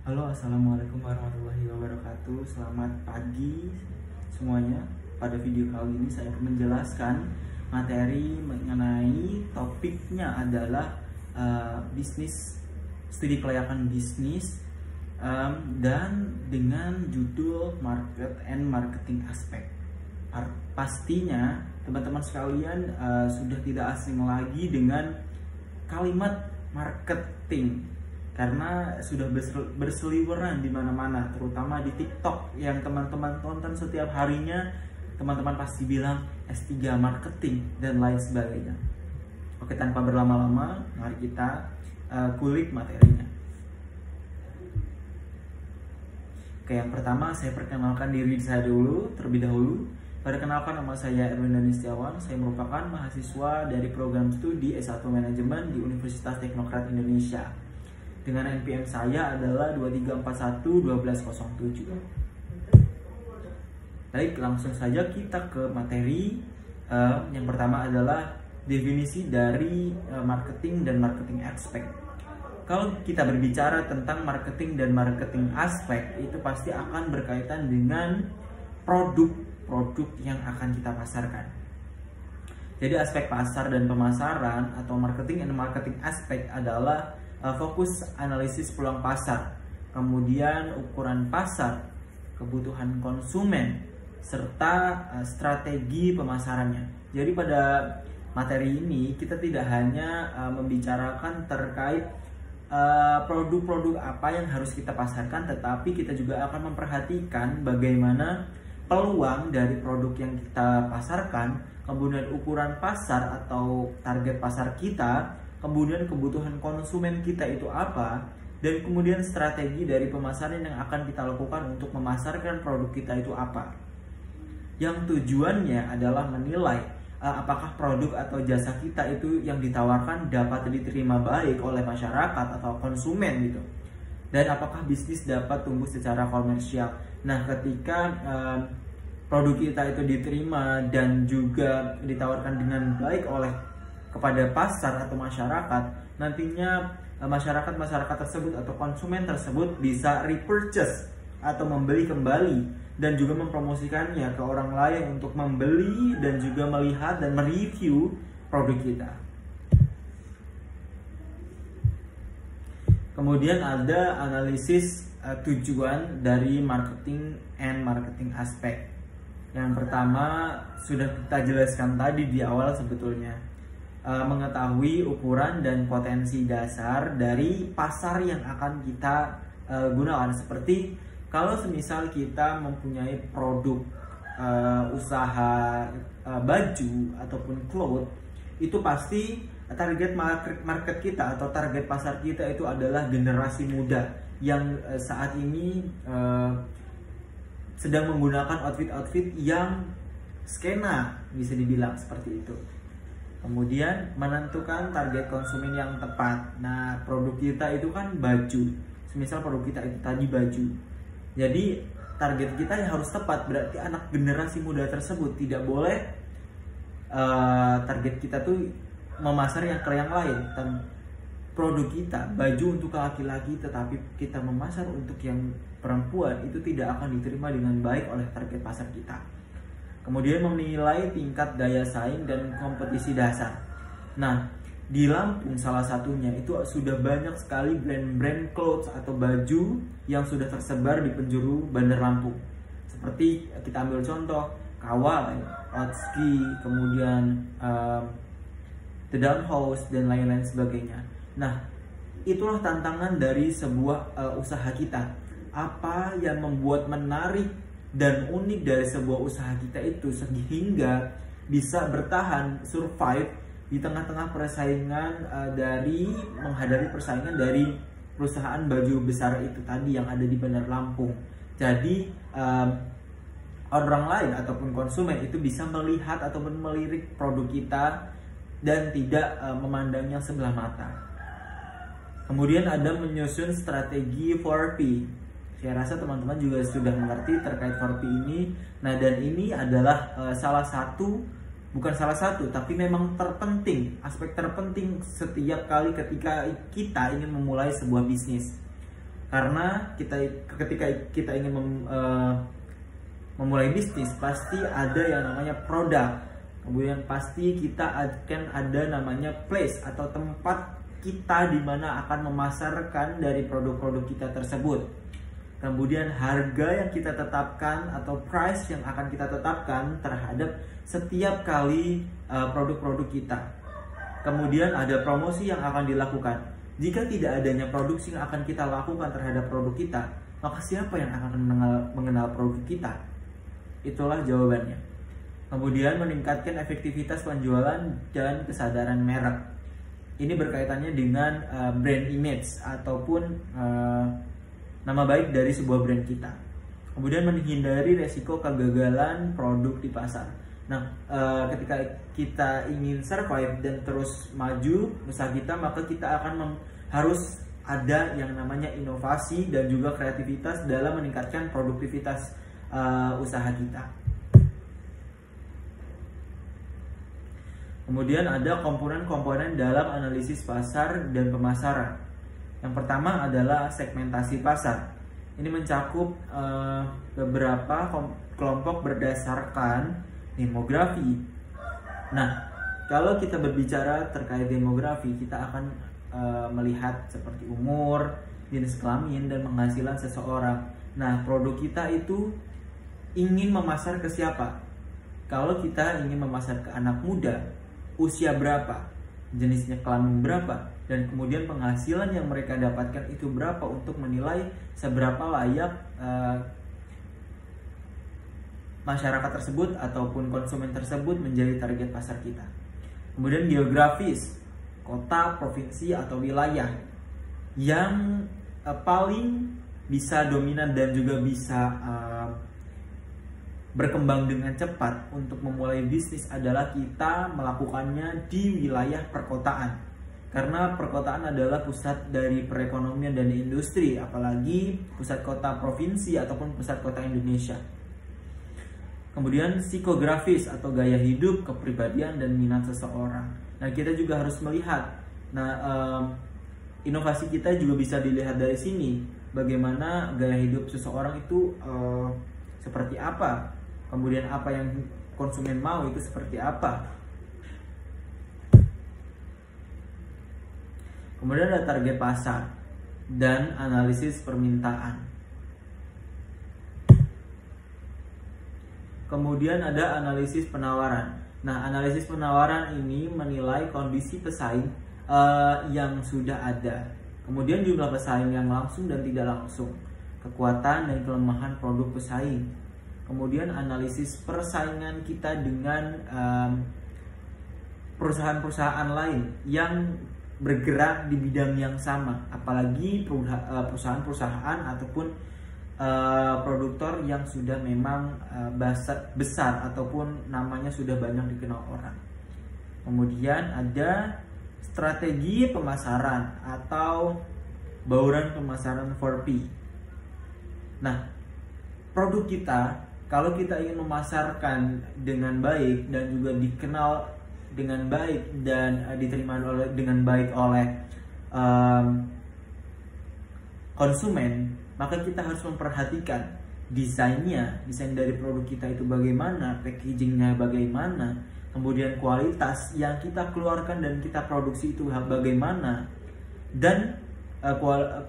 Halo, assalamualaikum warahmatullahi wabarakatuh. Selamat pagi semuanya. Pada video kali ini saya akan menjelaskan materi mengenai topiknya adalah bisnis, studi kelayakan bisnis, dan dengan judul market and marketing aspect. Pastinya teman-teman sekalian sudah tidak asing lagi dengan kalimat marketing, karena sudah berseliweran di mana-mana, terutama di TikTok yang teman-teman tonton setiap harinya. Teman-teman pasti bilang S3 marketing dan lain sebagainya. Oke, tanpa berlama-lama, mari kita kulik materinya. Oke, yang pertama saya perkenalkan diri saya dulu terlebih dahulu. Perkenalkan, nama saya Erwin Dani Setiawan. Saya merupakan mahasiswa dari program studi S1 Manajemen di Universitas Teknokrat Indonesia. Dengan NPM saya adalah 23411207. Baik, langsung saja kita ke materi. Yang pertama adalah definisi dari marketing dan marketing aspect. Kalau kita berbicara tentang marketing dan marketing aspect, itu pasti akan berkaitan dengan produk yang akan kita pasarkan. Jadi aspek pasar dan pemasaran atau marketing and marketing aspect adalah fokus analisis peluang pasar, kemudian ukuran pasar, kebutuhan konsumen, serta strategi pemasarannya. Jadi pada materi ini kita tidak hanya membicarakan terkait produk-produk apa yang harus kita pasarkan, tetapi kita juga akan memperhatikan bagaimana peluang dari produk yang kita pasarkan, kemudian ukuran pasar atau target pasar kita, kemudian kebutuhan konsumen kita itu apa, dan kemudian strategi dari pemasaran yang akan kita lakukan untuk memasarkan produk kita itu apa. Yang tujuannya adalah menilai apakah produk atau jasa kita itu yang ditawarkan dapat diterima baik oleh masyarakat atau konsumen gitu, dan apakah bisnis dapat tumbuh secara komersial. Nah, ketika produk kita itu diterima dan juga ditawarkan dengan baik kepada pasar atau masyarakat, nantinya masyarakat tersebut atau konsumen tersebut bisa repurchase atau membeli kembali dan juga mempromosikannya ke orang lain untuk membeli dan juga melihat dan mereview produk kita. Kemudian ada analisis tujuan dari marketing and marketing aspect. Yang pertama sudah kita jelaskan tadi di awal sebetulnya, mengetahui ukuran dan potensi dasar dari pasar yang akan kita gunakan. Seperti kalau semisal kita mempunyai produk usaha baju ataupun cloth, itu pasti target market kita atau target pasar kita itu adalah generasi muda yang saat ini sedang menggunakan outfit yang skena, bisa dibilang seperti itu. Kemudian menentukan target konsumen yang tepat. Nah, produk kita itu kan baju. Semisal produk kita itu tadi baju. Jadi target kita yang harus tepat, berarti anak generasi muda tersebut. Tidak boleh target kita tuh memasar yang ke yang lain. Dan produk kita baju untuk laki-laki, tetapi kita memasar untuk yang perempuan, itu tidak akan diterima dengan baik oleh target pasar kita. Kemudian menilai tingkat daya saing dan kompetisi dasar. Nah, di Lampung salah satunya itu sudah banyak sekali brand-brand clothes atau baju yang sudah tersebar di penjuru Bandar Lampung. Seperti kita ambil contoh Kawal, Otski, kemudian The Down House dan lain-lain sebagainya. Nah, itulah tantangan dari sebuah usaha kita. Apa yang membuat menarik dan unik dari sebuah usaha kita itu sehingga bisa bertahan, survive di tengah-tengah persaingan dari menghadapi persaingan dari perusahaan baju besar itu tadi yang ada di Bandar Lampung. Jadi orang lain ataupun konsumen itu bisa melihat ataupun melirik produk kita dan tidak memandangnya sebelah mata. Kemudian ada menyusun strategi 4P. Saya rasa teman-teman juga sudah mengerti terkait 4P ini. Nah, dan ini adalah bukan salah satu, tapi memang terpenting, aspek terpenting setiap kali ketika kita ingin memulai sebuah bisnis. Karena ketika kita ingin memulai bisnis, pasti ada yang namanya produk, kemudian pasti kita akan ada namanya place atau tempat kita di mana akan memasarkan dari produk-produk kita tersebut. Kemudian harga yang kita tetapkan atau price yang akan kita tetapkan terhadap setiap kali produk-produk kita. Kemudian ada promosi yang akan dilakukan. Jika tidak adanya produksi yang akan kita lakukan terhadap produk kita, maka siapa yang akan mengenal produk kita? Itulah jawabannya. Kemudian meningkatkan efektivitas penjualan dan kesadaran merek. Ini berkaitannya dengan brand image ataupun nama baik dari sebuah brand kita. Kemudian menghindari resiko kegagalan produk di pasar. Nah, ketika kita ingin survive dan terus maju usaha kita, maka kita akan harus ada yang namanya inovasi dan juga kreativitas dalam meningkatkan produktivitas usaha kita. Kemudian ada komponen-komponen dalam analisis pasar dan pemasaran. Yang pertama adalah segmentasi pasar. Ini mencakup beberapa kelompok berdasarkan demografi. Nah, kalau kita berbicara terkait demografi, kita akan melihat seperti umur, jenis kelamin, dan penghasilan seseorang. Nah, produk kita itu ingin memasar ke siapa? Kalau kita ingin memasar ke anak muda, usia berapa, jenisnya kelamin berapa, dan kemudian penghasilan yang mereka dapatkan itu berapa untuk menilai seberapa layak masyarakat tersebut ataupun konsumen tersebut menjadi target pasar kita. Kemudian geografis, kota, provinsi atau wilayah yang paling bisa dominan dan juga bisa berkembang dengan cepat untuk memulai bisnis adalah kita melakukannya di wilayah perkotaan. Karena perkotaan adalah pusat dari perekonomian dan industri, apalagi pusat kota provinsi ataupun pusat kota Indonesia. Kemudian psikografis atau gaya hidup, kepribadian dan minat seseorang. Nah, kita juga harus melihat. Inovasi kita juga bisa dilihat dari sini. Bagaimana gaya hidup seseorang itu seperti apa. Kemudian apa yang konsumen mau itu seperti apa. Kemudian ada target pasar dan analisis permintaan. Kemudian ada analisis penawaran. Nah, analisis penawaran ini menilai kondisi pesaing yang sudah ada. Kemudian jumlah pesaing yang langsung dan tidak langsung, kekuatan dan kelemahan produk pesaing. Kemudian analisis persaingan kita dengan perusahaan-perusahaan lain yang bergerak di bidang yang sama, apalagi perusahaan-perusahaan ataupun produktor yang sudah memang besar ataupun namanya sudah banyak dikenal orang. Kemudian ada strategi pemasaran atau bauran pemasaran 4P. Nah, produk kita kalau kita ingin memasarkan dengan baik dan juga dikenal dengan baik dan diterima dengan baik oleh konsumen, maka kita harus memperhatikan desain dari produk kita itu bagaimana, packagingnya bagaimana, kemudian kualitas yang kita keluarkan dan kita produksi itu bagaimana, dan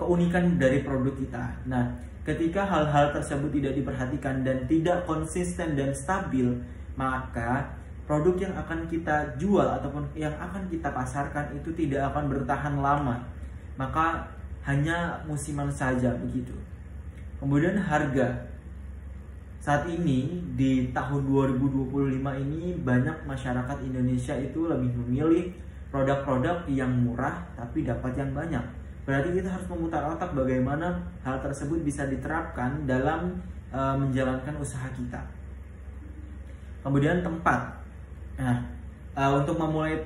keunikan dari produk kita. Nah, ketika hal-hal tersebut tidak diperhatikan dan tidak konsisten dan stabil, maka produk yang akan kita jual ataupun yang akan kita pasarkan itu tidak akan bertahan lama, maka hanya musiman saja begitu. Kemudian harga. Saat ini di tahun 2025 ini banyak masyarakat Indonesia itu lebih memilih produk-produk yang murah tapi dapat yang banyak. Berarti kita harus memutar otak bagaimana hal tersebut bisa diterapkan dalam menjalankan usaha kita. Kemudian tempat. Nah, untuk memulai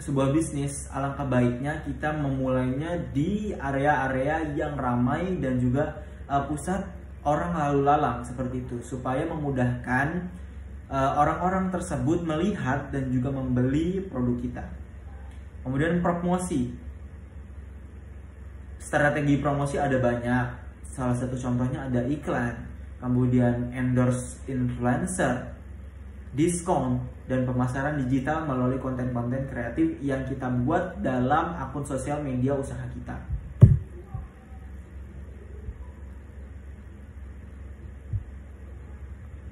sebuah bisnis, alangkah baiknya kita memulainya di area-area yang ramai dan juga pusat orang lalu lalang seperti itu, supaya memudahkan orang-orang tersebut melihat dan juga membeli produk kita. Kemudian promosi. Strategi promosi ada banyak. Salah satu contohnya ada iklan, kemudian endorse influencer, diskon, dan pemasaran digital melalui konten-konten kreatif yang kita buat dalam akun sosial media usaha kita.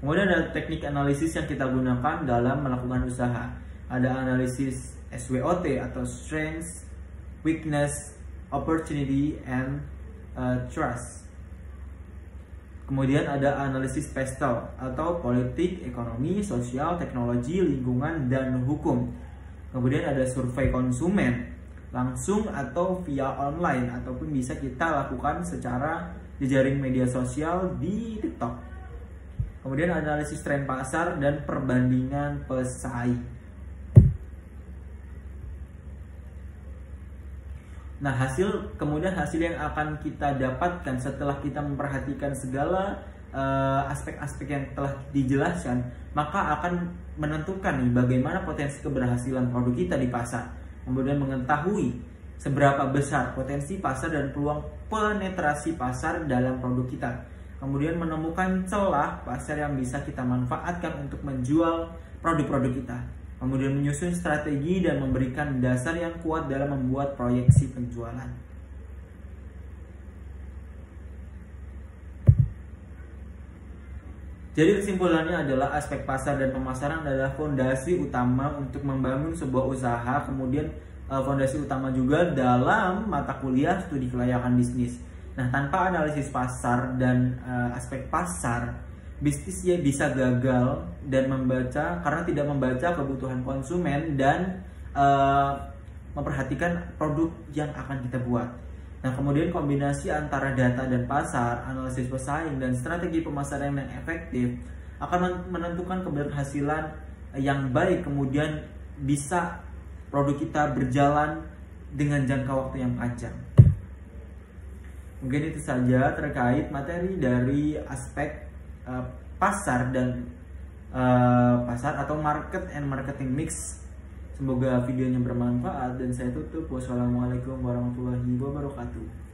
Kemudian ada teknik analisis yang kita gunakan dalam melakukan usaha. Ada analisis SWOT atau Strengths, Weakness, Opportunity, and Trust. Kemudian ada analisis PESTEL atau politik, ekonomi, sosial, teknologi, lingkungan, dan hukum. Kemudian ada survei konsumen langsung atau via online, ataupun bisa kita lakukan secara jejaring media sosial di TikTok. Kemudian analisis tren pasar dan perbandingan pesaing. Nah, hasil yang akan kita dapatkan setelah kita memperhatikan segala aspek-aspek yang telah dijelaskan, maka akan menentukan nih bagaimana potensi keberhasilan produk kita di pasar. Kemudian mengetahui seberapa besar potensi pasar dan peluang penetrasi pasar dalam produk kita. Kemudian menemukan celah pasar yang bisa kita manfaatkan untuk menjual produk-produk kita. Kemudian menyusun strategi dan memberikan dasar yang kuat dalam membuat proyeksi penjualan. Jadi kesimpulannya adalah aspek pasar dan pemasaran adalah fondasi utama untuk membangun sebuah usaha. Kemudian fondasi utama juga dalam mata kuliah studi kelayakan bisnis. Nah, tanpa analisis pasar dan aspek pasar, bisnisnya bisa gagal dan karena tidak membaca kebutuhan konsumen dan memperhatikan produk yang akan kita buat. Nah, kemudian kombinasi antara data dan pasar, analisis pesaing, dan strategi pemasaran yang efektif akan menentukan keberhasilan yang baik. Kemudian bisa produk kita berjalan dengan jangka waktu yang panjang. Mungkin itu saja terkait materi dari aspek pasar dan pasar atau market and marketing mix. Semoga videonya bermanfaat dan saya tutup. Wassalamualaikum warahmatullahi wabarakatuh.